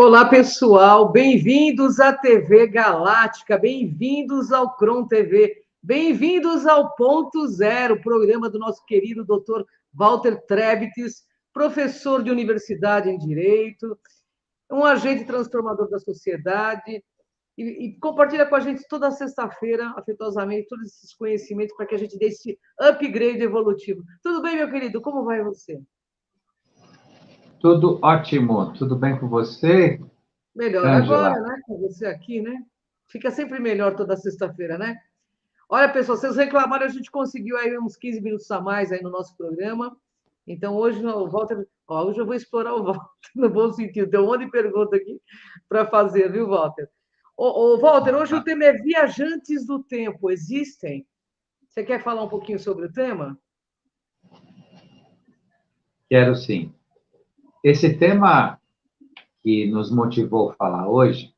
Olá, pessoal, bem-vindos à TV Galáctica, bem-vindos ao Cron TV, bem-vindos ao Ponto Zero, programa do nosso querido Dr. Walter Trebtes, professor de universidade em Direito, um agente transformador da sociedade, e compartilha com a gente toda sexta-feira, afetuosamente, todos esses conhecimentos para que a gente dê esse upgrade evolutivo. Tudo bem, meu querido? Como vai você? Tudo ótimo. Tudo bem com você, Melhor Ângela? agora, né? Com você aqui, né? Fica sempre melhor toda sexta-feira, né? Olha, pessoal, vocês reclamaram, a gente conseguiu aí uns 15 minutos a mais aí no nosso programa. Então, hoje o Walter, hoje eu vou explorar o Walter, no bom sentido. Tem um monte de pergunta aqui para fazer, viu, Walter? Walter, hoje o tema é viajantes do tempo. Existem? Você quer falar um pouquinho sobre o tema? Quero sim. Esse tema que nos motivou a falar hoje,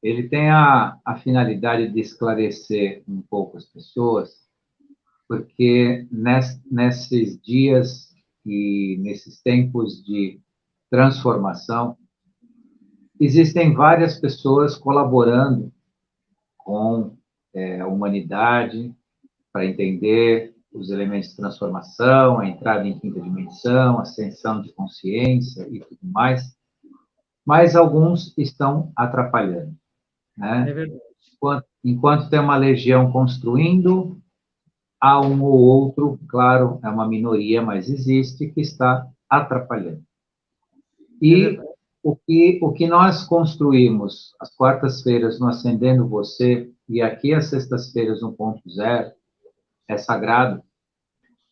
ele tem a finalidade de esclarecer um pouco as pessoas, porque nesses dias e nesses tempos de transformação, existem várias pessoas colaborando com a humanidade para entender os elementos de transformação, a entrada em quinta dimensão, a ascensão de consciência e tudo mais, mas alguns estão atrapalhando, É né? verdade. Enquanto tem uma legião construindo, há um ou outro, claro, é uma minoria, mas existe, que está atrapalhando. É E verdade. o que nós construímos às quartas-feiras no Acendendo Você, e aqui às sextas-feiras no Ponto Zero, é sagrado,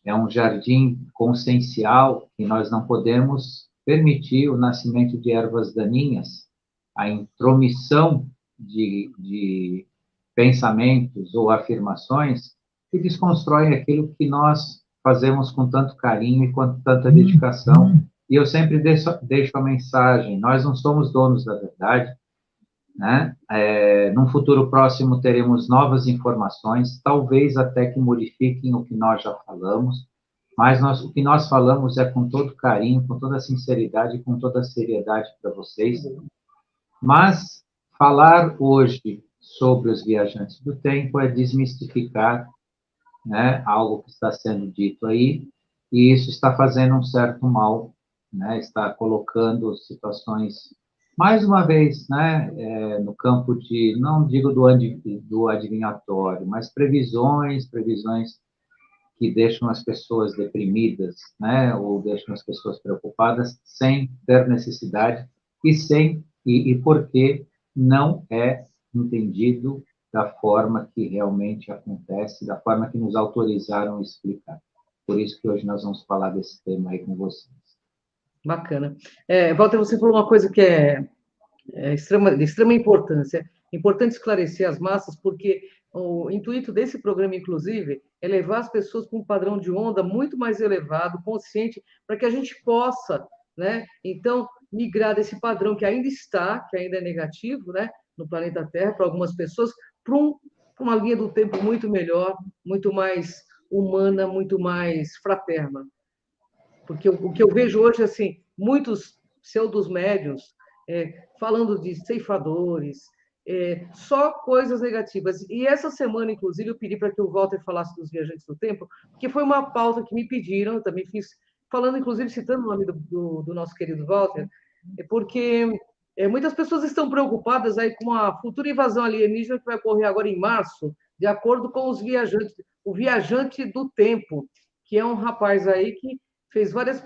é um jardim consciencial e nós não podemos permitir o nascimento de ervas daninhas, a intromissão de pensamentos ou afirmações que desconstroem aquilo que nós fazemos com tanto carinho e com tanta dedicação. E eu sempre deixo a mensagem: nós não somos donos da verdade, né? Num futuro próximo teremos novas informações, talvez até que modifiquem o que nós já falamos, mas o que nós falamos é com todo carinho, com toda sinceridade, com toda seriedade para vocês. Mas falar hoje sobre os viajantes do tempo é desmistificar, né, algo que está sendo dito aí, e isso está fazendo um certo mal, né, está colocando situações, mais uma vez, né, no campo de, não digo do adivinhatório, mas previsões que deixam as pessoas deprimidas, né, ou deixam as pessoas preocupadas sem ter necessidade e porque não é entendido da forma que realmente acontece, da forma que nos autorizaram a explicar. Por isso que hoje nós vamos falar desse tema aí com vocês. Bacana. Walter, você falou uma coisa que de extrema importância. Importante esclarecer as massas, porque o intuito desse programa, inclusive, é levar as pessoas para um padrão de onda muito mais elevado, consciente, para que a gente possa, né, então, migrar desse padrão que ainda está, que ainda é negativo, né, no planeta Terra, para algumas pessoas, para uma linha do tempo muito melhor, muito mais humana, muito mais fraterna. Porque o que eu vejo hoje, assim, muitos pseudos médiuns falando de ceifadores, só coisas negativas. E essa semana, inclusive, eu pedi para que o Walter falasse dos viajantes do tempo, porque foi uma pauta que me pediram, eu também fiz, falando, inclusive, citando o nome do nosso querido Walter, porque muitas pessoas estão preocupadas aí com a futura invasão alienígena que vai ocorrer agora em março, de acordo com os viajantes, o viajante do tempo, que é um rapaz aí que fez várias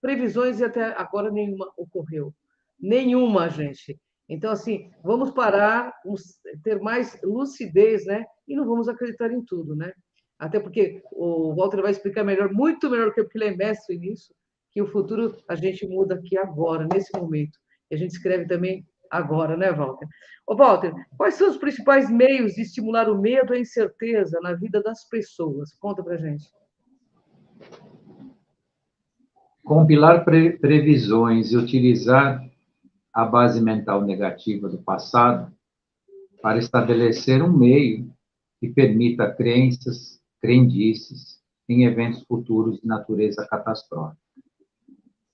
previsões e até agora nenhuma ocorreu. Nenhuma, gente. Então, assim, vamos parar, vamos ter mais lucidez, né? E não vamos acreditar em tudo, né? Até porque o Walter vai explicar melhor, muito melhor que eu, porque ele é mestre nisso, que o futuro a gente muda aqui agora, nesse momento. E a gente escreve também agora, né, Walter? Ô, Walter, quais são os principais meios de estimular o medo e a incerteza na vida das pessoas? Conta pra gente. Compilar previsões e utilizar a base mental negativa do passado para estabelecer um meio que permita crendices em eventos futuros de natureza catastrófica.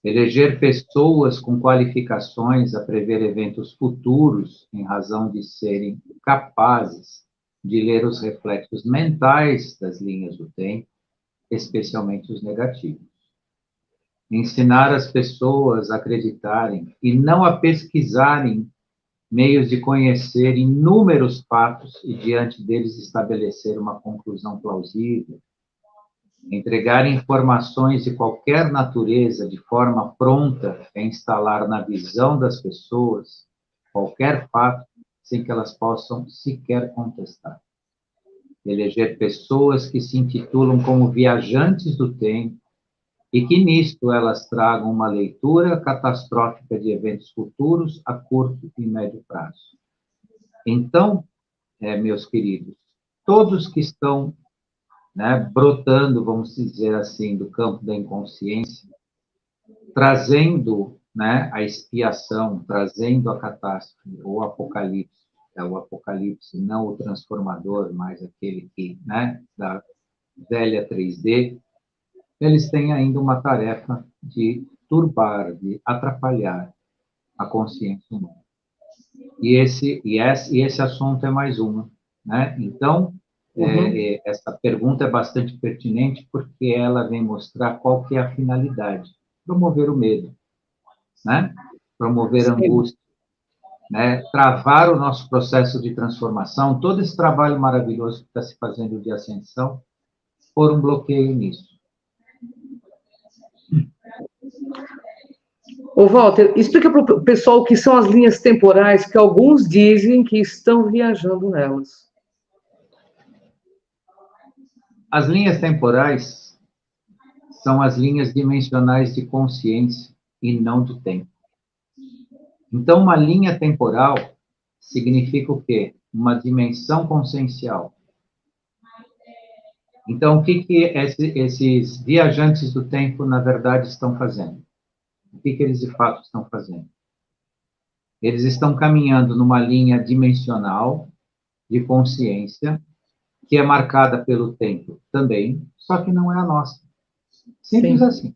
Eleger pessoas com qualificações a prever eventos futuros em razão de serem capazes de ler os reflexos mentais das linhas do tempo, especialmente os negativos. Ensinar as pessoas a acreditarem e não a pesquisarem meios de conhecer inúmeros fatos e, diante deles, estabelecer uma conclusão plausível. Entregar informações de qualquer natureza de forma pronta a instalar na visão das pessoas qualquer fato sem que elas possam sequer contestar. Eleger pessoas que se intitulam como viajantes do tempo e que nisto elas tragam uma leitura catastrófica de eventos futuros a curto e médio prazo. Então, meus queridos, todos que estão brotando, vamos dizer assim, do campo da inconsciência, trazendo a expiação, trazendo a catástrofe, o apocalipse, não o transformador, mas aquele que, da velha 3D, eles têm ainda uma tarefa de turbar, de atrapalhar a consciência humana. E esse assunto é mais uma. Então, essa pergunta é bastante pertinente porque ela vem mostrar qual que é a finalidade. Promover o medo, promover a angústia, travar o nosso processo de transformação, todo esse trabalho maravilhoso que está se fazendo de ascensão, por um bloqueio nisso. Ô, Walter, explica para o pessoal o que são as linhas temporais, que alguns dizem que estão viajando nelas. As linhas temporais são as linhas dimensionais de consciência e não de tempo. Então, uma linha temporal significa o quê? Uma dimensão consciencial. Então, o que esses viajantes do tempo, na verdade, estão fazendo? O que eles, de fato, estão fazendo? Eles estão caminhando numa linha dimensional de consciência, que é marcada pelo tempo também, só que não é a nossa. Simples assim.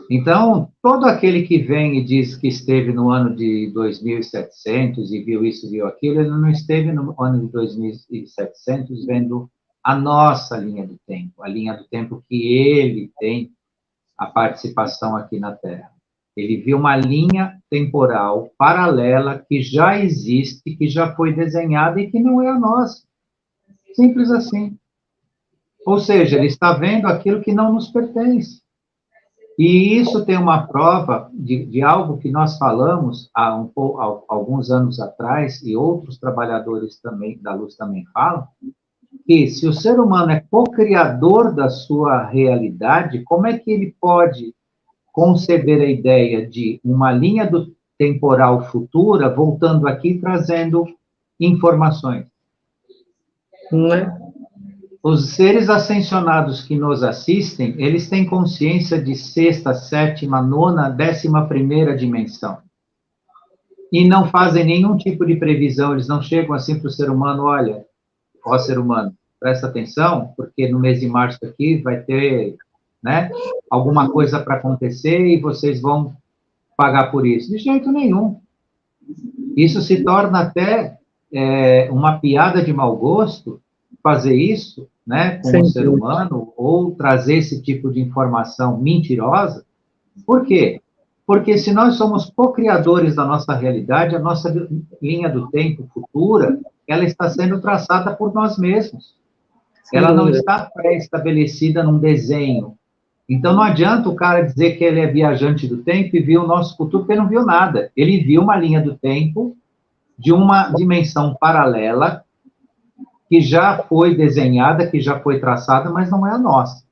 Então, todo aquele que vem e diz que esteve no ano de 2700 e viu isso, viu aquilo, ele não esteve no ano de 2700 vendo a nossa linha do tempo, a linha do tempo que ele tem a participação aqui na Terra. Ele viu uma linha temporal paralela que já existe, que já foi desenhada e que não é a nossa. Simples assim. Ou seja, ele está vendo aquilo que não nos pertence. E isso tem uma prova de algo que nós falamos há alguns anos atrás, e outros trabalhadores também da luz também falam, que se o ser humano é co-criador da sua realidade, como é que ele pode conceber a ideia de uma linha do temporal futura voltando aqui trazendo informações? Não é? Os seres ascensionados que nos assistem, eles têm consciência de sexta, sétima, nona, 11ª dimensão. E não fazem nenhum tipo de previsão, eles não chegam assim para o ser humano, olha, ó ser humano, presta atenção, porque no mês de março aqui vai ter alguma coisa para acontecer e vocês vão pagar por isso. De jeito nenhum. Isso se torna até uma piada de mau gosto, fazer isso com o ser humano, ou trazer esse tipo de informação mentirosa. Por quê? Porque se nós somos co-criadores da nossa realidade, a nossa linha do tempo futura, ela está sendo traçada por nós mesmos. Ela não está pré-estabelecida num desenho. Então, não adianta o cara dizer que ele é viajante do tempo e viu o nosso futuro, porque ele não viu nada. Ele viu uma linha do tempo de uma dimensão paralela que já foi desenhada, que já foi traçada, mas não é a nossa.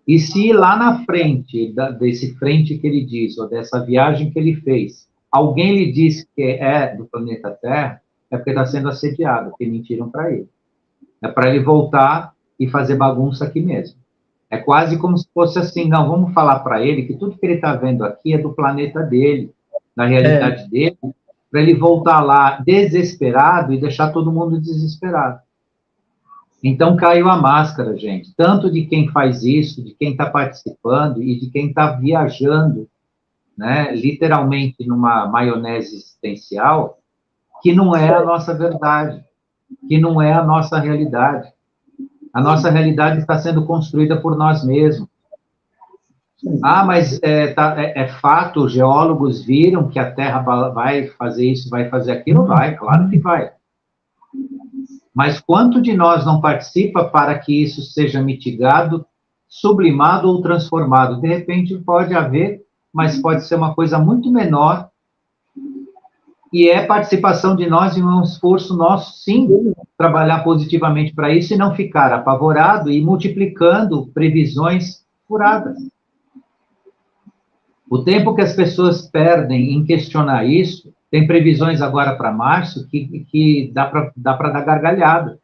E se lá na frente, desse frente que ele diz, ou dessa viagem que ele fez, alguém lhe diz que é do planeta Terra, é porque está sendo assediado, porque mentiram para ele. É para ele voltar e fazer bagunça aqui mesmo. É quase como se fosse assim, não, vamos falar para ele que tudo que ele está vendo aqui é do planeta dele, da realidade dele, para ele voltar lá desesperado e deixar todo mundo desesperado. Então, caiu a máscara, gente, tanto de quem faz isso, de quem está participando e de quem está viajando, né, literalmente numa maionese existencial, que não é a nossa verdade, que não é a nossa realidade. A nossa realidade está sendo construída por nós mesmos. Ah, mas é fato, os geólogos viram que a Terra vai fazer isso, vai fazer aquilo? Vai, claro que vai. Mas quanto de nós não participa para que isso seja mitigado, sublimado ou transformado? De repente pode haver, mas pode ser uma coisa muito menor, e é participação de nós em um esforço nosso, sim, trabalhar positivamente para isso e não ficar apavorado e multiplicando previsões furadas. O tempo que as pessoas perdem em questionar isso, tem previsões agora para março que dá para dar gargalhada.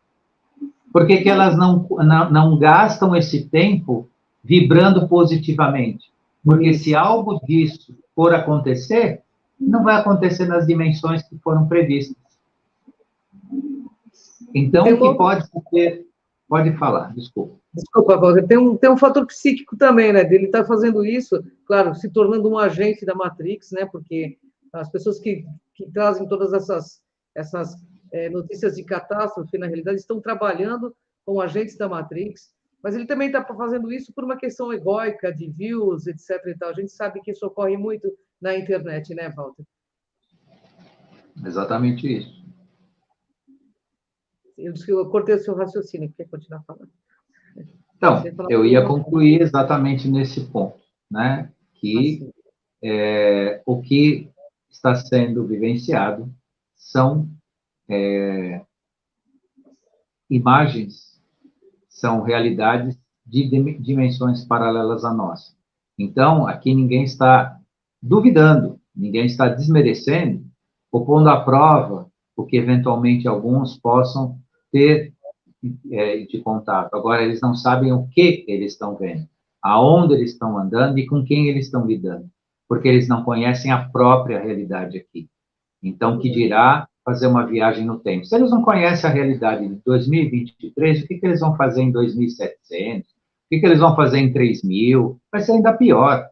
Por que elas não gastam esse tempo vibrando positivamente? Porque se algo disso for acontecer, não vai acontecer nas dimensões que foram previstas. Então, o que pode ser... Pode falar, desculpa. Desculpa, Walter, tem um fator psíquico também, né? Dele estar fazendo isso, claro, se tornando um agente da Matrix, né? Porque as pessoas que trazem todas essas notícias de catástrofe, na realidade, estão trabalhando como agentes da Matrix, mas ele também está fazendo isso por uma questão egóica, de views, etc. E tal. A gente sabe que isso ocorre muito na internet, né, Walter? Exatamente isso. Eu cortei o seu raciocínio, quer continuar falando? Então, eu ia concluir exatamente nesse ponto, né? Que o que está sendo vivenciado são imagens, são realidades de dimensões paralelas à nossa. Então, aqui ninguém está duvidando, ninguém está desmerecendo, ou pondo à prova o que eventualmente alguns possam ter de contato. Agora, eles não sabem o que eles estão vendo, aonde eles estão andando e com quem eles estão lidando, porque eles não conhecem a própria realidade aqui. Então, que dirá fazer uma viagem no tempo? Se eles não conhecem a realidade de 2023, o que eles vão fazer em 2700? O que eles vão fazer em 3000? Vai ser ainda pior.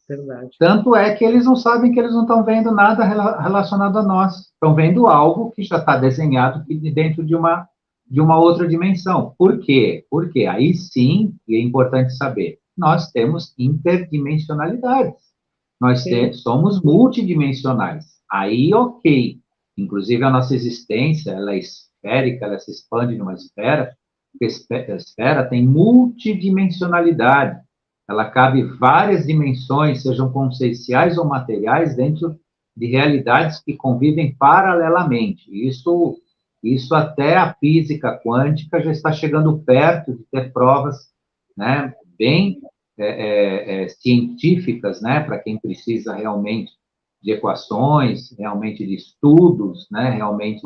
Verdade. Tanto é que eles não sabem que eles não estão vendo nada relacionado a nós. Estão vendo algo que já está desenhado dentro de uma outra dimensão. Por quê? Porque aí sim, e é importante saber, nós temos interdimensionalidades. Nós somos multidimensionais. Aí, ok. Inclusive, a nossa existência, ela é esférica, ela se expande numa esfera, porque a esfera tem multidimensionalidade. Ela cabe várias dimensões, sejam conscienciais ou materiais, dentro de realidades que convivem paralelamente. Isso até a física quântica já está chegando perto de ter provas, né, bem científicas, né, para quem precisa realmente de equações, realmente de estudos, né, realmente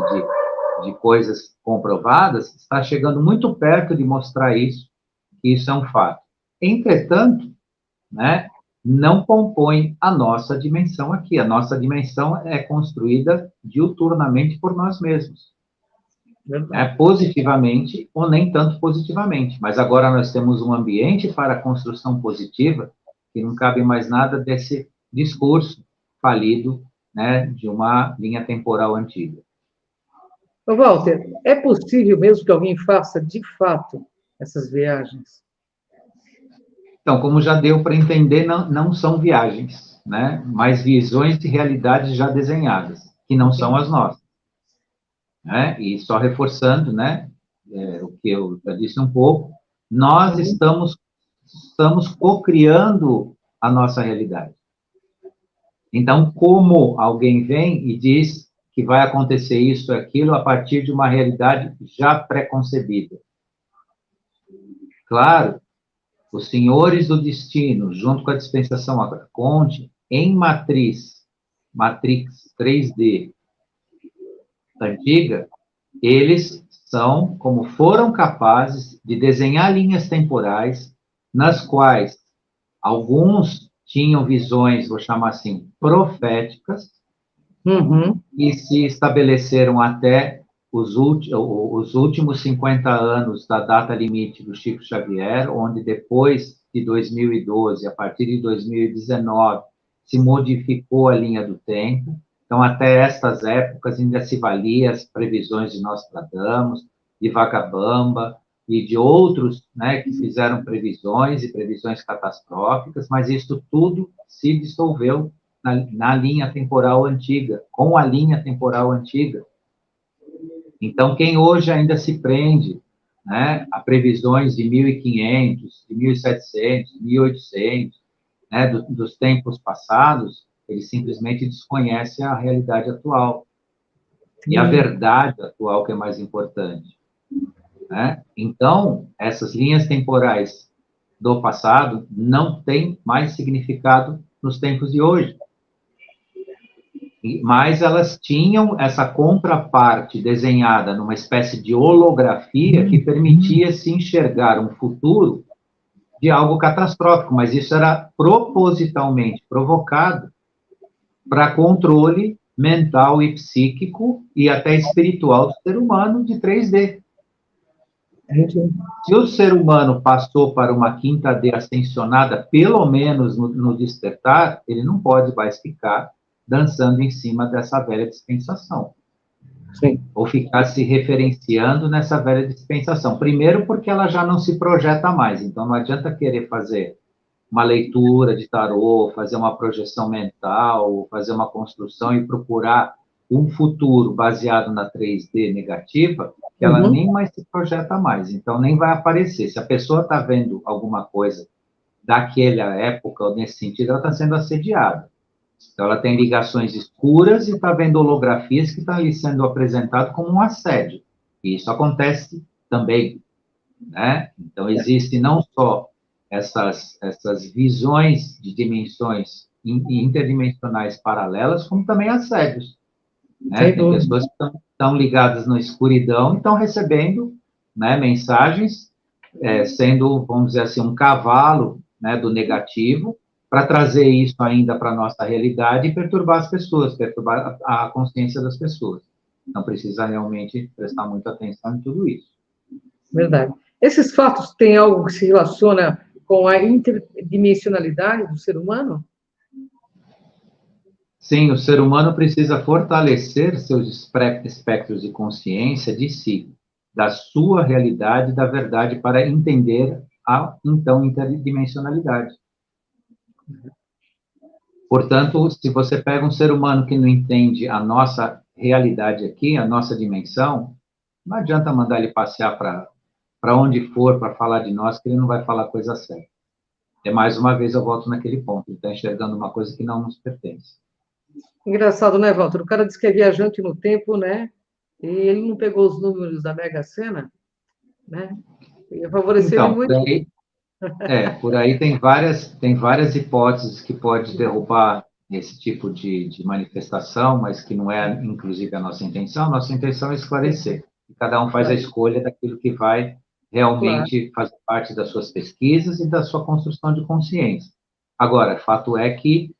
de coisas comprovadas, está chegando muito perto de mostrar isso, que isso é um fato. Entretanto, né, não compõe a nossa dimensão aqui. A nossa dimensão é construída diuturnamente por nós mesmos. Positivamente ou nem tanto positivamente. Mas agora nós temos um ambiente para a construção positiva que não cabe mais nada desse discurso falido, né, de uma linha temporal antiga. Walter, é possível mesmo que alguém faça, de fato, essas viagens? Então, como já deu para entender, não são viagens, né, mas visões de realidades já desenhadas, que não são as nossas. Né? E só reforçando, né, o que eu já disse um pouco, nós estamos co-criando a nossa realidade. Então, como alguém vem e diz que vai acontecer isso ou aquilo a partir de uma realidade já pré-concebida? Claro, os senhores do destino, junto com a dispensação Conte, em Matrix 3D antiga, eles são, como foram capazes de desenhar linhas temporais nas quais alguns tinham visões, vou chamar assim, proféticas, e se estabeleceram até os últimos 50 anos da data limite do Chico Xavier, onde depois de 2012, a partir de 2019, se modificou a linha do tempo. Então, até estas épocas, ainda se valia as previsões de Nostradamus, de Vagabamba e de outros, né, que fizeram previsões e previsões catastróficas, mas isso tudo se dissolveu na linha temporal antiga, com a linha temporal antiga. Então, quem hoje ainda se prende, né, a previsões de 1500, de 1700, 1800, né, dos tempos passados, ele simplesmente desconhece a realidade atual. E a verdade atual que é mais importante. Né? Então, essas linhas temporais do passado não têm mais significado nos tempos de hoje. Mas elas tinham essa contraparte desenhada numa espécie de holografia que permitia se enxergar um futuro de algo catastrófico, mas isso era propositalmente provocado para controle mental e psíquico e até espiritual do ser humano de 3D. Se o ser humano passou para uma quinta D ascensionada, pelo menos no despertar, ele não pode mais ficar dançando em cima dessa velha dispensação. Sim. Ou ficar se referenciando nessa velha dispensação. Primeiro, porque ela já não se projeta mais, então não adianta querer fazer uma leitura de tarô, fazer uma projeção mental, fazer uma construção e procurar um futuro baseado na 3D negativa, que ela nem mais se projeta mais, então nem vai aparecer. Se a pessoa está vendo alguma coisa daquela época, ou nesse sentido, ela está sendo assediada. Então, ela tem ligações escuras e está vendo holografias que estão ali sendo apresentado como um assédio. E isso acontece também, né? Então, existe não só essas visões de dimensões interdimensionais paralelas, como também assédios. Né? Tem pessoas que estão ligadas na escuridão e estão recebendo, né, mensagens, sendo, vamos dizer assim, um cavalo, né, do negativo, para trazer isso ainda para a nossa realidade e perturbar as pessoas, perturbar a consciência das pessoas. Então, precisa realmente prestar muita atenção em tudo isso. Verdade. Esses fatos têm algo que se relaciona com a interdimensionalidade do ser humano? Sim, o ser humano precisa fortalecer seus espectros de consciência de si, da sua realidade, da verdade, para entender a, então, interdimensionalidade. Portanto, se você pega um ser humano que não entende a nossa realidade aqui, a nossa dimensão, não adianta mandar ele passear para onde for para falar de nós, que ele não vai falar coisa séria. Mais uma vez eu volto naquele ponto, ele está enxergando uma coisa que não nos pertence. Engraçado, né, Walter? O cara disse que é viajante no tempo, né? E ele não pegou os números da Mega Sena, né? Ia favorecer ele muito. Por aí tem várias hipóteses que pode derrubar esse tipo de manifestação, mas que não é, inclusive, a nossa intenção. Nossa intenção é esclarecer. E cada um faz a escolha daquilo que vai realmente fazer parte das suas pesquisas e da sua construção de consciência. Agora, fato é que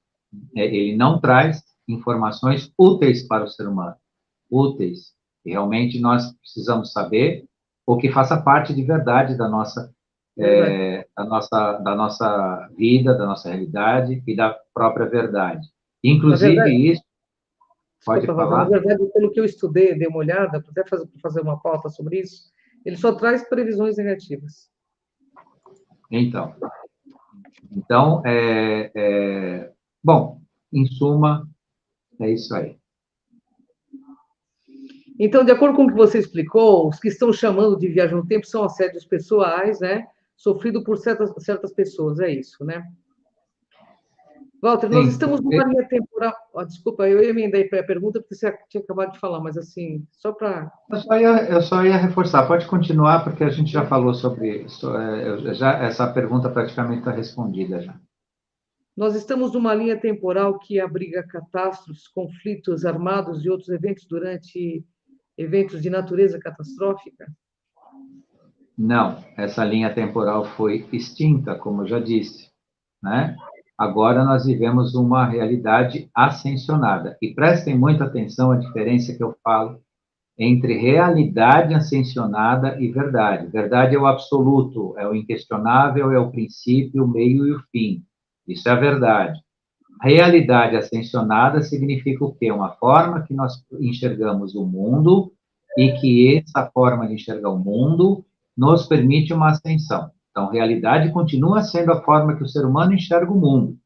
ele não traz informações úteis para o ser humano. Úteis. E realmente nós precisamos saber o que faça parte de verdade da nossa vida, da nossa realidade e da própria verdade. Inclusive, verdade, isso, pode falar? Na verdade, pelo que eu estudei, dei uma olhada, até fazer uma pauta sobre isso, ele só traz previsões negativas. Então, bom, em suma, é isso aí. Então, de acordo com o que você explicou, os que estão chamando de viagem no tempo são assédios pessoais, né? Sofrido por certas pessoas, é isso, né? Walter, nós estamos numa linha temporal. Desculpa, eu emendei para a pergunta porque você tinha acabado de falar, mas assim, só para. Eu só ia reforçar, pode continuar, porque a gente já falou sobre isso. Essa pergunta praticamente está respondida já. Nós estamos numa linha temporal que abriga catástrofes, conflitos armados e outros eventos durante eventos de natureza catastrófica? Não, essa linha temporal foi extinta, como eu já disse, né? Agora nós vivemos uma realidade ascensionada. E prestem muita atenção à diferença que eu falo entre realidade ascensionada e verdade. Verdade é o absoluto, é o inquestionável, é o princípio, o meio e o fim. Isso é a verdade. Realidade ascensionada significa o quê? Uma forma que nós enxergamos o mundo e que essa forma de enxergar o mundo nos permite uma ascensão. Então, realidade continua sendo a forma que o ser humano enxerga o mundo,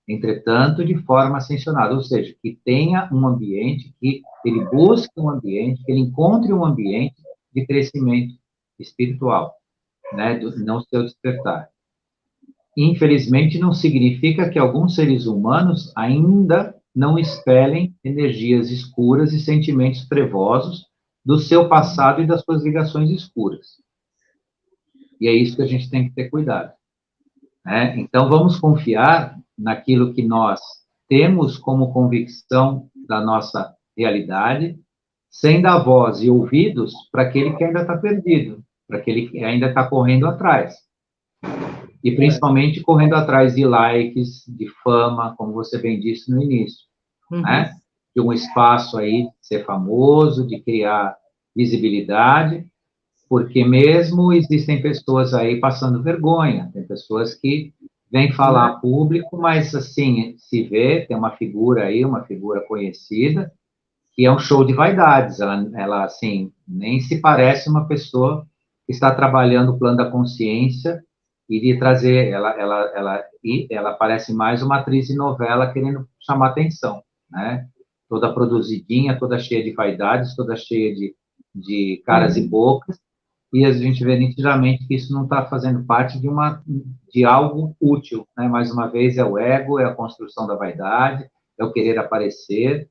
entretanto, de forma ascensionada, ou seja, que tenha um ambiente, que ele busque um ambiente, que ele encontre um ambiente de crescimento espiritual, né, não seu despertar. Infelizmente, não significa que alguns seres humanos ainda não expelem energias escuras e sentimentos trevosos do seu passado e das suas ligações escuras. E é isso que a gente tem que ter cuidado, né? Então, vamos confiar naquilo que nós temos como convicção da nossa realidade, sem dar voz e ouvidos para aquele que ainda está perdido, para aquele que ainda está correndo atrás. E principalmente correndo atrás de likes, de fama, como você bem disse no início, né? De um espaço aí de ser famoso, de criar visibilidade, porque mesmo existem pessoas aí passando vergonha, tem pessoas que vêm falar a público, mas assim, se vê, tem uma figura aí, uma figura conhecida, que é um show de vaidades, ela assim, nem se parece uma pessoa que está trabalhando o plano da consciência e de trazer, ela parece mais uma atriz de novela querendo chamar atenção, né? Toda produzidinha, toda cheia de vaidades, toda cheia de caras e bocas, e a gente vê nitidamente que isso não está fazendo parte de algo útil, né? Mais uma vez, é o ego, é a construção da vaidade, é o querer aparecer,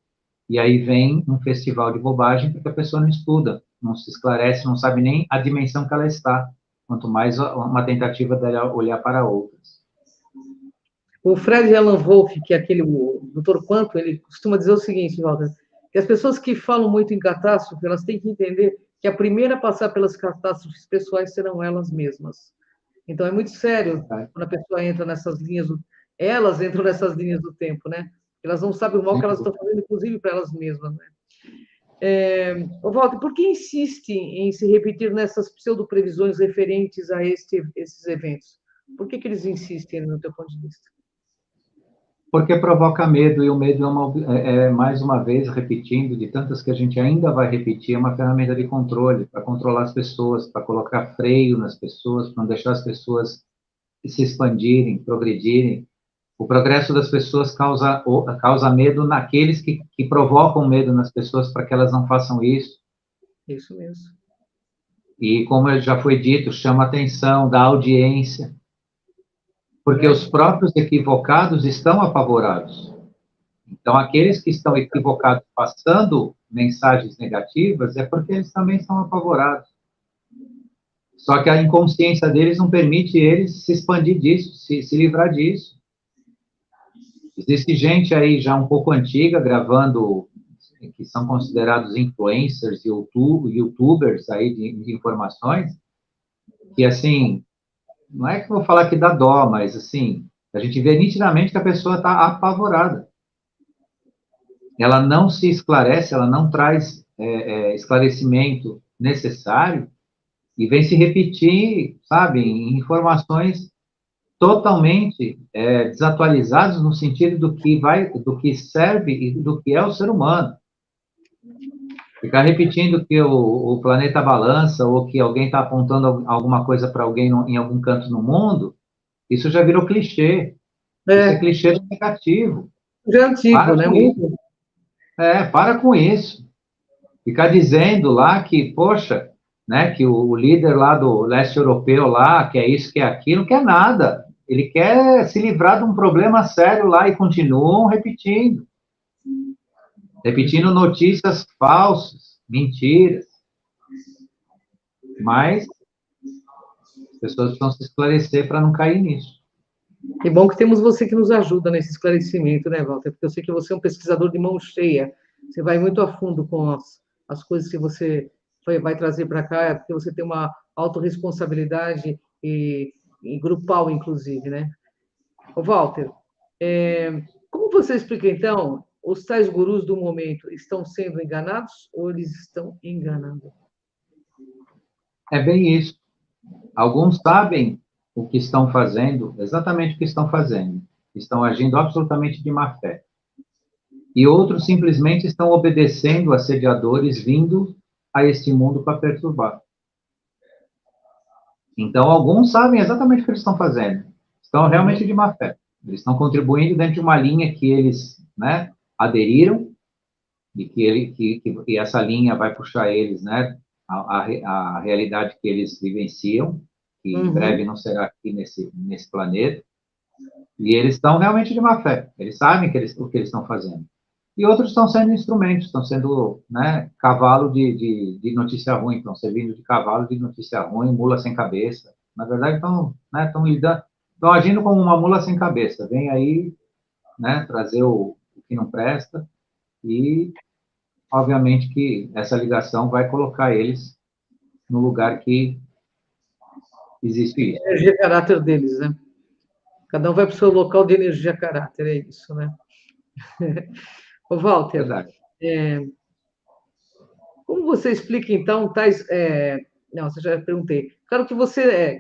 e aí vem um festival de bobagem porque a pessoa não estuda, não se esclarece, não sabe nem a dimensão que ela está, quanto mais uma tentativa dela olhar para outras. O Fred Alan Wolff, que é aquele o Dr. Quanto, ele costuma dizer o seguinte, Walter, que as pessoas que falam muito em catástrofe, elas têm que entender que a primeira a passar pelas catástrofes pessoais serão elas mesmas. Então, é muito sério quando a pessoa entra nessas linhas, elas entram nessas linhas do tempo, né? Elas não sabem o mal que elas estão fazendo, inclusive, para elas mesmas, né? Walter, por que insiste em se repetir nessas pseudo-previsões referentes a esses eventos? Por que eles insistem, no teu ponto de vista? Porque provoca medo, e o medo mais uma vez, repetindo, de tantas que a gente ainda vai repetir, é uma ferramenta de controle, para controlar as pessoas, para colocar freio nas pessoas, para não deixar as pessoas se expandirem, progredirem. O progresso das pessoas causa medo naqueles que provocam medo nas pessoas para que elas não façam isso. Isso mesmo. E, como já foi dito, chama atenção, dá audiência. Porque os próprios equivocados estão apavorados. Então, aqueles que estão equivocados passando mensagens negativas é porque eles também estão apavorados. Só que a inconsciência deles não permite eles se expandir disso, se livrar disso. Existe gente aí já um pouco antiga gravando, que são considerados influencers, youtubers aí de informações, que assim, não é que eu vou falar que dá dó, mas assim, a gente vê nitidamente que a pessoa está apavorada. Ela não se esclarece, ela não traz esclarecimento necessário e vem se repetir, sabe, em informações totalmente desatualizadas no sentido do que serve e do que é o ser humano. Ficar repetindo que o planeta balança ou que alguém está apontando alguma coisa para alguém em algum canto no mundo, isso já virou clichê. Isso é clichê negativo. Já antigo, né? Muito. Para com isso. Ficar dizendo lá que, poxa, né, que o líder lá do leste europeu lá, que é isso, que é aquilo, não quer nada. Ele quer se livrar de um problema sério lá e continuam repetindo. Repetindo notícias falsas, mentiras. Mas as pessoas precisam se esclarecer para não cair nisso. Que bom que temos você que nos ajuda nesse esclarecimento, né, Walter? Porque eu sei que você é um pesquisador de mão cheia. Você vai muito a fundo com as coisas que você vai trazer para cá, porque você tem uma autorresponsabilidade e grupal, inclusive, né? Ô, Walter, como você explica, então, os tais gurus do momento estão sendo enganados ou eles estão enganando? É bem isso. Alguns sabem o que estão fazendo, exatamente o que estão fazendo. Estão agindo absolutamente de má fé. E outros simplesmente estão obedecendo assediadores vindo a este mundo para perturbar. Então, alguns sabem exatamente o que eles estão fazendo. Estão realmente de má fé. Eles estão contribuindo dentro de uma linha que eles, né, aderiram, e que essa linha vai puxar eles, né, a realidade que eles vivenciam, que em breve não será aqui nesse planeta. E eles estão realmente de má fé. Eles sabem o que eles estão fazendo. E outros estão sendo instrumentos, estão sendo, né, cavalo de notícia ruim, estão servindo de cavalo de notícia ruim, mula sem cabeça. Na verdade, estão, né, estão agindo como uma mula sem cabeça. Vem aí, né, trazer o que não presta e, obviamente, que essa ligação vai colocar eles no lugar que existe isso. Energia caráter deles, né? Cada um vai para o seu local de energia caráter, é isso, né? Ô, Walter, Verdade. como você explica, então, tais... não, você já perguntei. Claro que você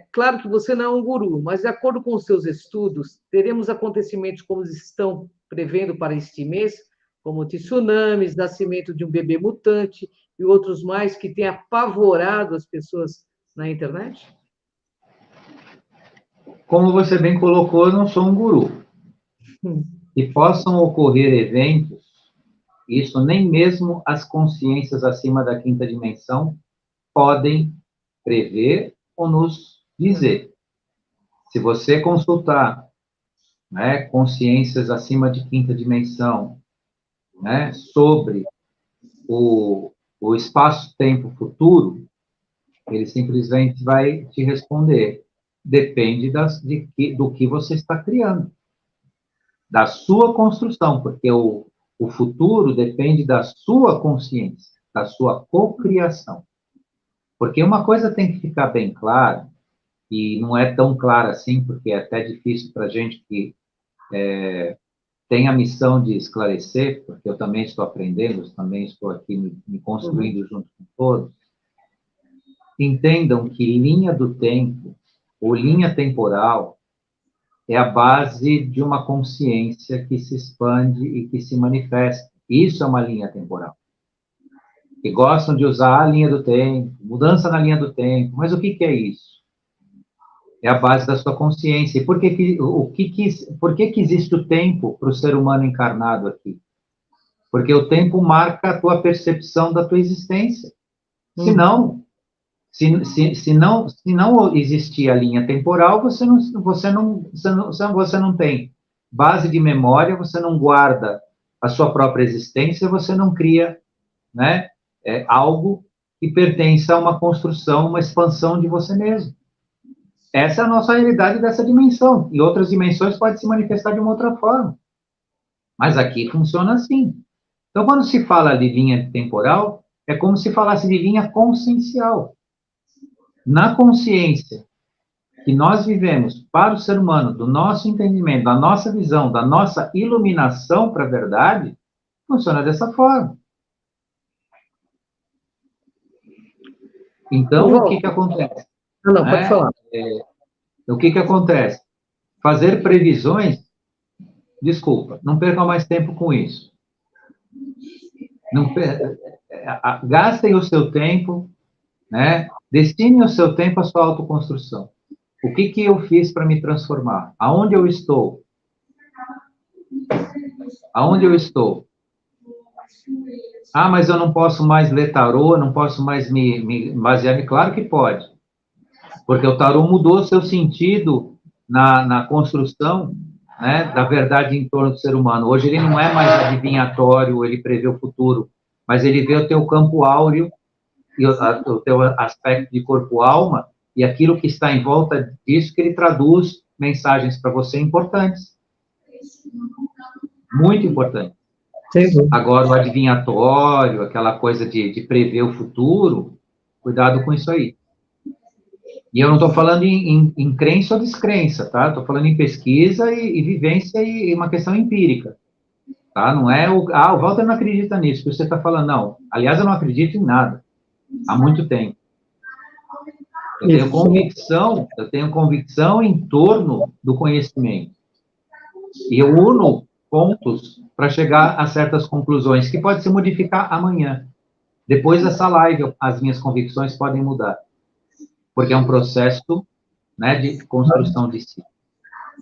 não é um guru, mas de acordo com os seus estudos, teremos acontecimentos como estão prevendo para este mês, como tsunamis, nascimento de um bebê mutante e outros mais que têm apavorado as pessoas na internet? Como você bem colocou, eu não sou um guru. Que possam ocorrer eventos, isso nem mesmo as consciências acima da quinta dimensão podem prever ou nos dizer. Se você consultar, né, consciências acima de quinta dimensão, né, sobre o espaço-tempo futuro, ele simplesmente vai te responder. Depende do que você está criando, da sua construção, porque o futuro depende da sua consciência, da sua cocriação. Porque uma coisa tem que ficar bem clara, e não é tão clara assim, porque é até difícil para a gente que tem a missão de esclarecer, porque eu também estou aprendendo, eu também estou aqui me construindo junto com todos. Entendam que linha do tempo, ou linha temporal, é a base de uma consciência que se expande e que se manifesta. Isso é uma linha temporal. Que gostam de usar a linha do tempo, mudança na linha do tempo, mas o que é isso? É a base da sua consciência. E por que existe o tempo para o ser humano encarnado aqui? Porque o tempo marca a tua percepção da tua existência. Se não existir a linha temporal, você não tem base de memória, você não guarda a sua própria existência, você não cria, né, algo que pertence a uma construção, uma expansão de você mesmo. Essa é a nossa realidade dessa dimensão. E outras dimensões podem se manifestar de uma outra forma. Mas aqui funciona assim. Então, quando se fala de linha temporal, é como se falasse de linha consciencial. Na consciência que nós vivemos para o ser humano, do nosso entendimento, da nossa visão, da nossa iluminação para a verdade, funciona dessa forma. Então, o que acontece? Não, pode falar. O que acontece? Fazer previsões, desculpa, não percam mais tempo com isso. Gastem o seu tempo, né? Destine o seu tempo à sua autoconstrução. O que eu fiz para me transformar? Aonde eu estou? Aonde eu estou? Ah, mas eu não posso mais ler tarô, não posso mais me basear. Claro que pode. Porque o tarô mudou seu sentido na construção, né, da verdade em torno do ser humano. Hoje ele não é mais adivinhatório, ele prevê o futuro, mas ele vê o teu campo áureo, e o teu aspecto de corpo-alma, e aquilo que está em volta disso, que ele traduz mensagens para você importantes. Muito importantes. Agora, o adivinhatório, aquela coisa de prever o futuro, cuidado com isso aí. E eu não estou falando em crença ou descrença, tá? Estou falando em pesquisa e vivência e uma questão empírica, Tá? Não é o Walter não acredita nisso, que você está falando, não. Aliás, eu não acredito em nada, há muito tempo. Eu tenho convicção em torno do conhecimento. E eu uno pontos para chegar a certas conclusões, que pode se modificar amanhã. Depois dessa live, as minhas convicções podem mudar. Porque é um processo, né, de construção de si.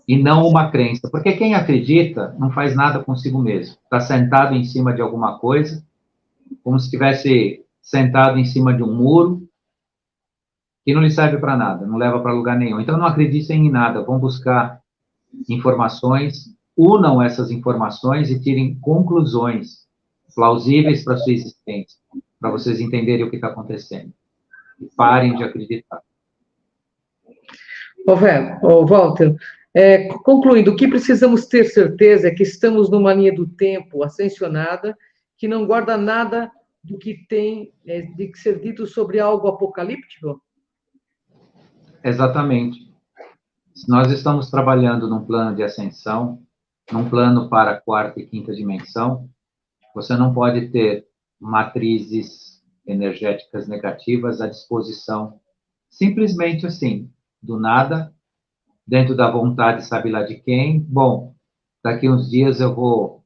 E não uma crença. Porque quem acredita não faz nada consigo mesmo. Está sentado em cima de alguma coisa, como se estivesse sentado em cima de um muro, que não lhe serve para nada, não leva para lugar nenhum. Então, não acreditem em nada. Vão buscar informações, unam essas informações e tirem conclusões plausíveis para a sua existência, para vocês entenderem o que está acontecendo. E parem de acreditar. Walter, concluindo, o que precisamos ter certeza é que estamos numa linha do tempo ascensionada, que não guarda nada do que tem de ser dito sobre algo apocalíptico? Exatamente. Se nós estamos trabalhando num plano de ascensão, num plano para a quarta e quinta dimensão, você não pode ter matrizes energéticas negativas à disposição, simplesmente assim, do nada, dentro da vontade, sabe lá de quem. Bom, daqui uns dias eu vou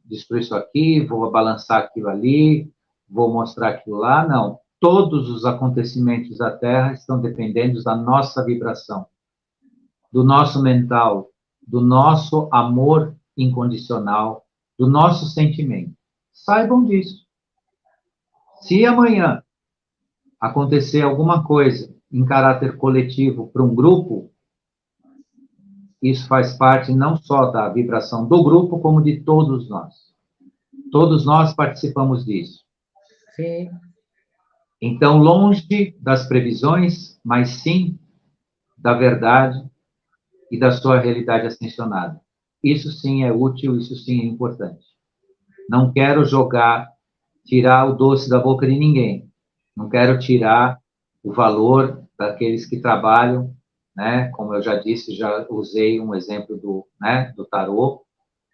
destruir isso aqui, vou balançar aquilo ali, vou mostrar aquilo lá. Não. Todos os acontecimentos da Terra estão dependendo da nossa vibração, do nosso mental, do nosso amor incondicional, do nosso sentimento. Saibam disso. Se amanhã acontecer alguma coisa em caráter coletivo para um grupo, isso faz parte não só da vibração do grupo, como de todos nós. Todos nós participamos disso. Sim. Então, longe das previsões, mas sim da verdade e da sua realidade ascensionada. Isso sim é útil, isso sim é importante. Não quero tirar o doce da boca de ninguém. Não quero tirar o valor daqueles que trabalham, né? Como eu já disse, já usei um exemplo do tarô.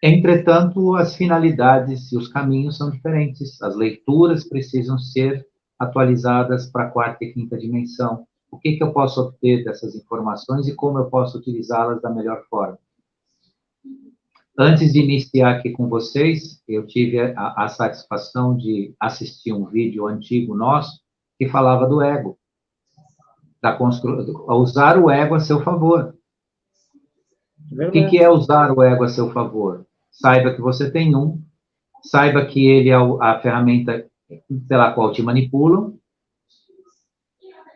Entretanto, as finalidades e os caminhos são diferentes. As leituras precisam ser atualizadas para a quarta e quinta dimensão. O que eu posso obter dessas informações e como eu posso utilizá-las da melhor forma? Antes de iniciar aqui com vocês, eu tive a satisfação de assistir um vídeo antigo nosso que falava do ego, usar o ego a seu favor. O que é usar o ego a seu favor? Saiba que você tem saiba que ele é a ferramenta pela qual te manipulam,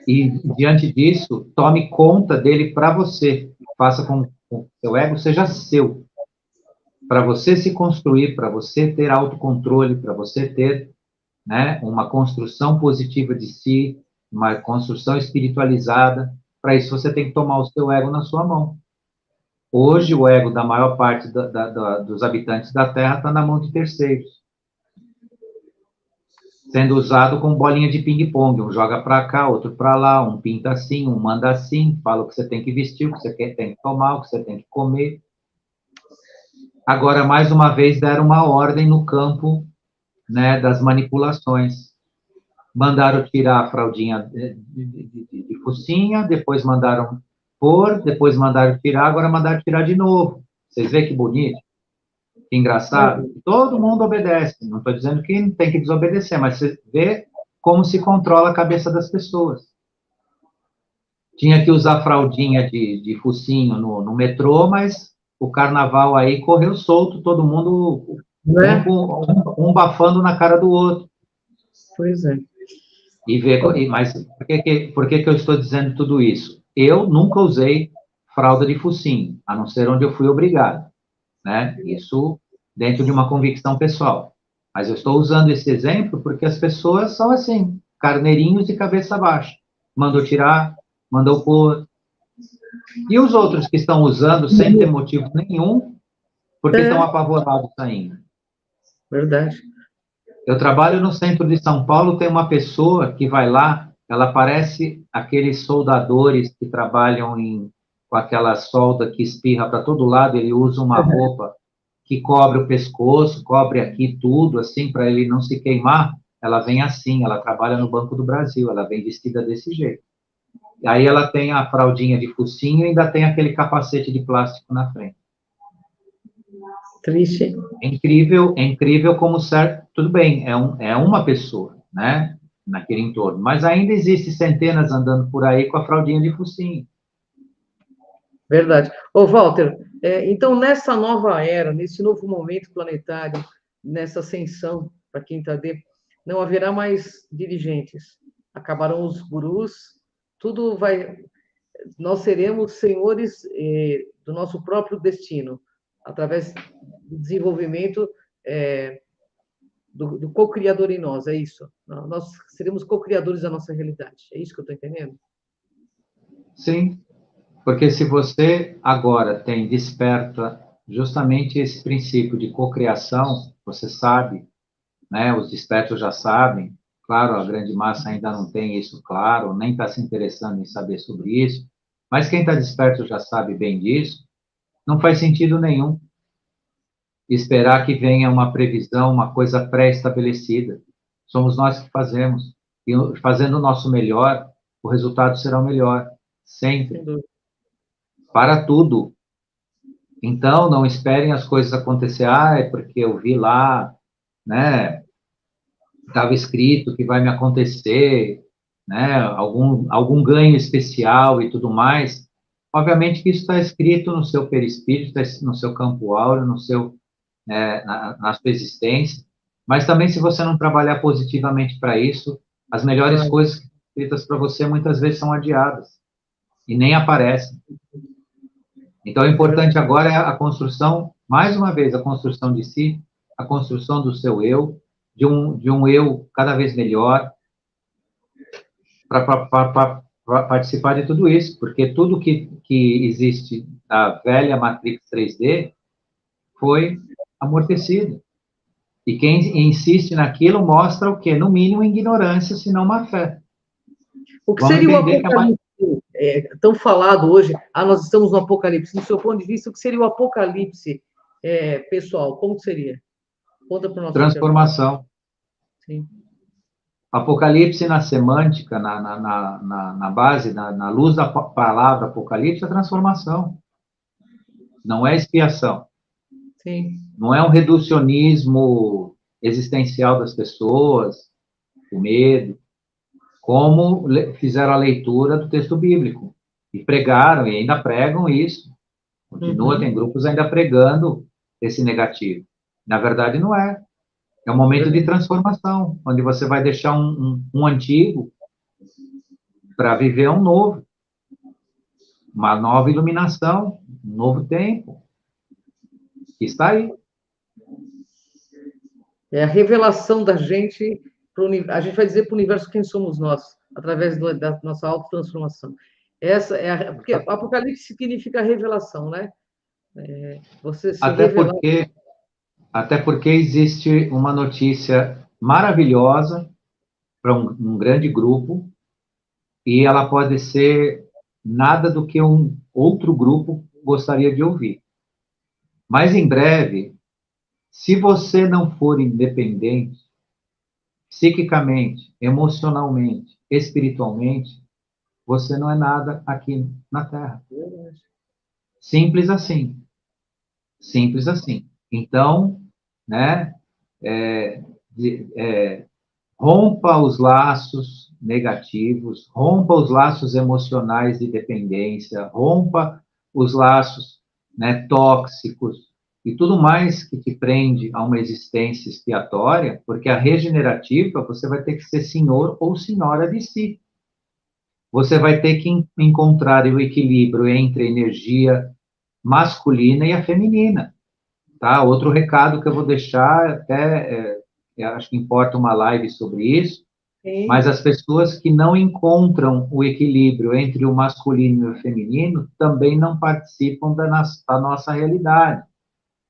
e, diante disso, tome conta dele para você. Faça com que o seu ego seja seu, para você se construir, para você ter autocontrole, para você ter, né, uma construção positiva de si, uma construção espiritualizada. Para isso, você tem que tomar o seu ego na sua mão. Hoje, o ego da maior parte dos habitantes da Terra está na mão de terceiros, sendo usado como bolinha de ping-pong. Um joga para cá, outro para lá, um pinta assim, um manda assim, fala o que você tem que vestir, o que você tem que tomar, o que você tem que comer. Agora, mais uma vez, deram uma ordem no campo, né, das manipulações. Mandaram tirar a fraldinha de focinha, depois mandaram pôr, depois mandaram tirar, agora mandaram tirar de novo. Vocês veem que bonito? Que engraçado. Todo mundo obedece. Não estou dizendo que tem que desobedecer, mas você vê como se controla a cabeça das pessoas. Tinha que usar fraldinha de focinho no metrô, mas o carnaval aí correu solto, todo mundo um bafando na cara do outro. Pois é. Mas por que eu estou dizendo tudo isso? Eu nunca usei fralda de focinho, a não ser onde eu fui obrigado, né? Isso dentro de uma convicção pessoal. Mas eu estou usando esse exemplo porque as pessoas são assim, carneirinhos de cabeça baixa. Mandou tirar, mandou pôr. E os outros que estão usando sem ter motivo nenhum, porque estão apavorados ainda. Verdade. Eu trabalho no centro de São Paulo, tem uma pessoa que vai lá, ela parece aqueles soldadores que trabalham com aquela solda que espirra para todo lado, ele usa uma roupa que cobre o pescoço, cobre aqui tudo, assim, para ele não se queimar, ela vem assim, ela trabalha no Banco do Brasil, ela vem vestida desse jeito. E aí ela tem a fraldinha de focinho e ainda tem aquele capacete de plástico na frente. Triste. É incrível como certo, tudo bem, é uma pessoa, né, naquele entorno, mas ainda existe centenas andando por aí com a fraldinha de focinho. Verdade. Ô, Walter, então, nessa nova era, nesse novo momento planetário, nessa ascensão para quinta D, não haverá mais dirigentes. Acabarão os gurus, tudo vai. Nós seremos senhores do nosso próprio destino, através do desenvolvimento do co-criador em nós, é isso? Nós seremos co-criadores da nossa realidade, é isso que eu estou entendendo? Sim, porque se você agora desperta justamente esse princípio de cocriação, você sabe, né, os despertos já sabem, claro, a grande massa ainda não tem isso claro, nem está se interessando em saber sobre isso, mas quem está desperto já sabe bem disso, não faz sentido nenhum esperar que venha uma previsão, uma coisa pré-estabelecida. Somos nós que fazemos. E fazendo o nosso melhor, o resultado será o melhor. Sempre. Para tudo. Então, não esperem as coisas acontecer. Ah, é porque eu vi lá, né? Estava escrito que vai me acontecer, né? Algum ganho especial e tudo mais. Obviamente que isso está escrito no seu perispírito, no seu campo áureo, na sua existência, mas também se você não trabalhar positivamente para isso, as melhores coisas feitas para você muitas vezes são adiadas e nem aparecem. Então, o importante agora é a construção, mais uma vez, a construção de si, a construção do seu eu, de um eu cada vez melhor, para participar de tudo isso, porque tudo que existe da velha Matrix 3D foi amortecido. E quem insiste naquilo mostra o quê? No mínimo, ignorância, se não má fé. O que seria o apocalipse tão falado hoje? Nós estamos no apocalipse. No seu ponto de vista, o que seria o apocalipse pessoal? Como seria? Conta para o nosso transformação. Sim. Apocalipse na semântica, na base, na luz da palavra apocalipse, é transformação. Não é expiação. Sim. Não é um reducionismo existencial das pessoas, o medo, como fizeram a leitura do texto bíblico. E pregaram, e ainda pregam isso. Continua, tem grupos ainda pregando esse negativo. Na verdade, não é. É um momento de transformação, onde você vai deixar um antigo para viver um novo. Uma nova iluminação, um novo tempo. Que está aí. É a revelação da gente, a gente vai dizer para o universo quem somos nós, através da nossa autotransformação. Essa é porque Apocalipse significa revelação, né? Você se revelar. Até porque existe uma notícia maravilhosa para um grande grupo e ela pode ser nada do que um outro grupo gostaria de ouvir. Mas em breve, se você não for independente, psiquicamente, emocionalmente, espiritualmente, você não é nada aqui na Terra. Simples assim. Simples assim. Então, né, rompa os laços negativos, rompa os laços emocionais de dependência, rompa os laços, né, tóxicos e tudo mais que te prende a uma existência expiatória, porque a regenerativa você vai ter que ser senhor ou senhora de si. Você vai ter que encontrar o equilíbrio entre a energia masculina e a feminina. Tá? Outro recado que eu vou deixar, até acho que importa uma live sobre isso, sim, mas as pessoas que não encontram o equilíbrio entre o masculino e o feminino também não participam da nossa realidade.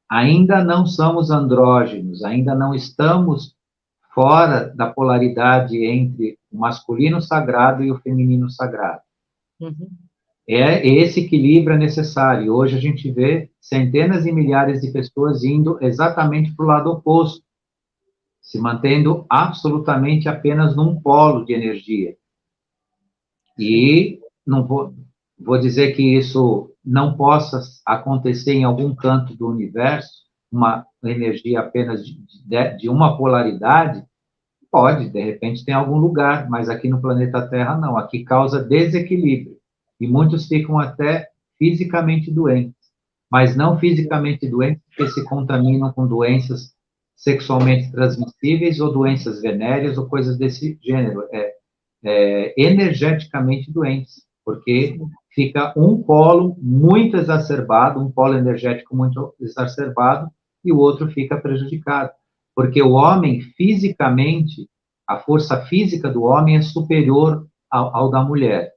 Ainda não somos andrógenos, ainda não estamos fora da polaridade entre o masculino sagrado e o feminino sagrado. Uhum. Esse equilíbrio é necessário. Hoje a gente vê centenas e milhares de pessoas indo exatamente para o lado oposto, se mantendo absolutamente apenas num polo de energia. E não vou dizer que isso não possa acontecer em algum canto do universo, uma energia apenas de uma polaridade, pode, de repente tem algum lugar, mas aqui no planeta Terra não, aqui causa desequilíbrio, e muitos ficam até fisicamente doentes, mas não fisicamente doentes porque se contaminam com doenças sexualmente transmissíveis ou doenças venéreas ou coisas desse gênero, energeticamente doentes, porque fica um polo muito exacerbado, um polo energético muito exacerbado, e o outro fica prejudicado. Porque o homem, fisicamente, a força física do homem é superior ao da mulher.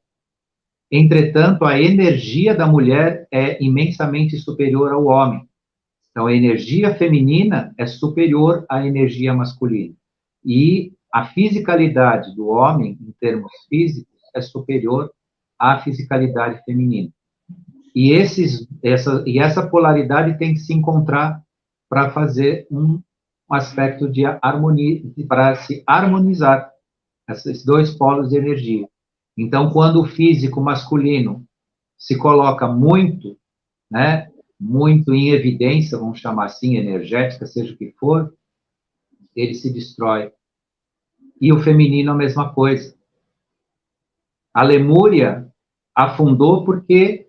Entretanto, a energia da mulher é imensamente superior ao homem. Então, a energia feminina é superior à energia masculina. E a fisicalidade do homem, em termos físicos, é superior à fisicalidade feminina. E essa polaridade tem que se encontrar para fazer um aspecto de harmonia, para se harmonizar esses dois polos de energia. Então, quando o físico masculino se coloca muito, né, muito em evidência, vamos chamar assim, energética, seja o que for, ele se destrói. E o feminino a mesma coisa. A Lemúria afundou porque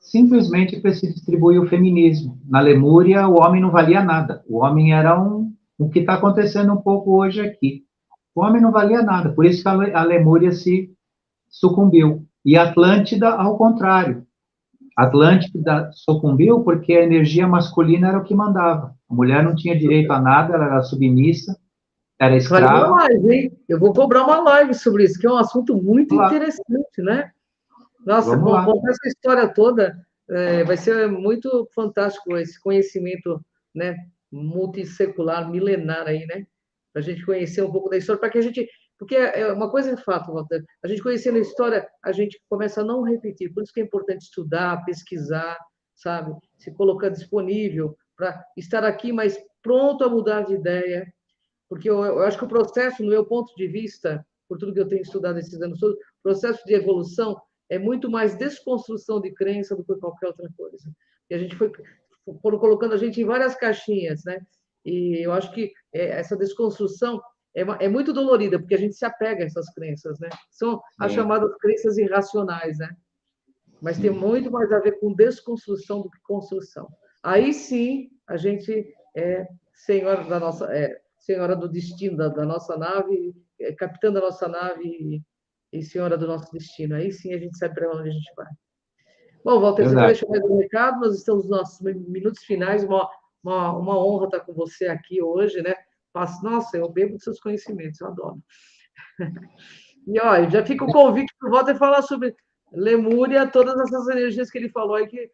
simplesmente se distribuiu o feminismo. Na Lemúria, o homem não valia nada. O homem era o que está acontecendo um pouco hoje aqui. O homem não valia nada, por isso que a Lemúria se sucumbiu. E a Atlântida, ao contrário. A Atlântida sucumbiu porque a energia masculina era o que mandava. A mulher não tinha direito a nada, ela era submissa, era Vale uma escrava. live, hein? Eu vou cobrar uma live sobre isso, que é um assunto muito interessante, né? Nossa, Vamos lá. contar essa história toda vai ser muito fantástico, esse conhecimento, né, multissecular, milenar aí, né? Para a gente conhecer um pouco da história, para que a gente. Porque uma coisa é fato, Walter, a gente conhecendo a história, a gente começa a não repetir. Por isso que é importante estudar, pesquisar, sabe? Se colocar disponível para estar aqui, mas pronto a mudar de ideia, porque eu acho que o processo, no meu ponto de vista, por tudo que eu tenho estudado esses anos todos, o processo de evolução é muito mais desconstrução de crença do que qualquer outra coisa. E a gente foram colocando a gente em várias caixinhas, né? E eu acho que essa desconstrução é muito dolorida, porque a gente se apega a essas crenças, né? São as chamadas crenças irracionais, né? Mas tem muito mais a ver com desconstrução do que construção. Aí sim a gente é senhora da nossa, senhora do destino da nossa nave, capitã da nossa nave e senhora do nosso destino. Aí sim a gente sabe para onde a gente vai. Bom, Walter, você quer Verdade. deixar mais um recado? Nós estamos nos nossos minutos finais. Uma honra estar com você aqui hoje, né? Nossa, eu bebo dos seus conhecimentos, eu adoro. E ó, já fica o convite para o Walter falar sobre Lemúria, todas essas energias que ele falou aí que,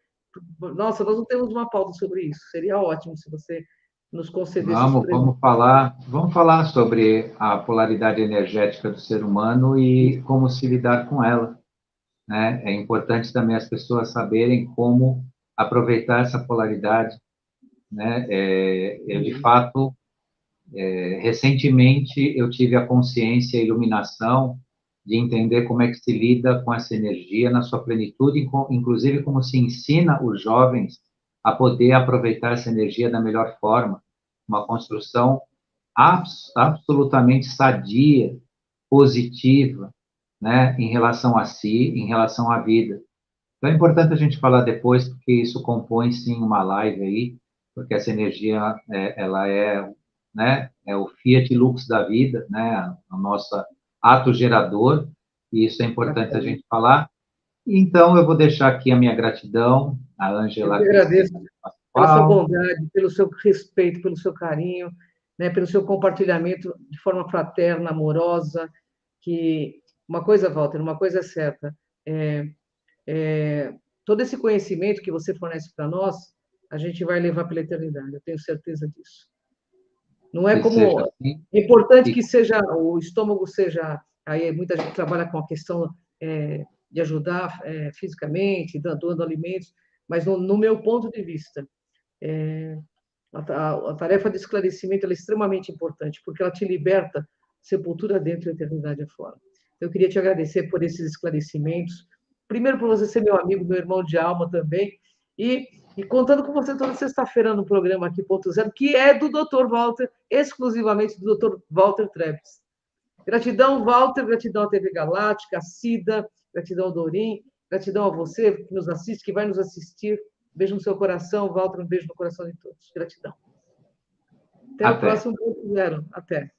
nossa, nós não temos uma pauta sobre isso. Seria ótimo se você nos concedesse esse presente. Vamos falar sobre a polaridade energética do ser humano e como se lidar com ela, né? É importante também as pessoas saberem como aproveitar essa polaridade, né? Eu, de fato, recentemente eu tive a consciência e a iluminação de entender como é que se lida com essa energia na sua plenitude, inclusive como se ensina os jovens a poder aproveitar essa energia da melhor forma, uma construção absolutamente sadia, positiva, né, em relação a si, em relação à vida. Então é importante a gente falar depois, porque isso compõe sim uma live aí, porque essa energia, ela né, é o fiat lux da vida, né, o nosso ato gerador, e isso é importante a gente falar. Então eu vou deixar aqui a minha gratidão, a Eu Ângela que agradeço Cristina pela sua Pascoal. bondade, pelo seu respeito, pelo seu carinho, né, pelo seu compartilhamento de forma fraterna, amorosa, que uma coisa, Walter, uma coisa é certa, todo esse conhecimento que você fornece para nós, a gente vai levar pela eternidade, eu tenho certeza disso. Não é Que seja como. assim. É importante que seja, o estômago seja. Aí muita gente trabalha com a questão de ajudar fisicamente, doando alimentos, mas no meu ponto de vista, a tarefa de esclarecimento é extremamente importante, porque ela te liberta sepultura dentro e eternidade afora. Eu queria te agradecer por esses esclarecimentos. Primeiro, por você ser meu amigo, meu irmão de alma também, e contando com você toda sexta-feira no programa aqui, Ponto Zero, que é do Dr. Walter, exclusivamente do Dr. Walter Trebes. Gratidão, Walter, gratidão à TV Galáctica, à Cida, gratidão ao Dorim, gratidão a você que nos assiste, que vai nos assistir. Beijo no seu coração, Walter, um beijo no coração de todos. Gratidão. Até o próximo Ponto Zero. Até.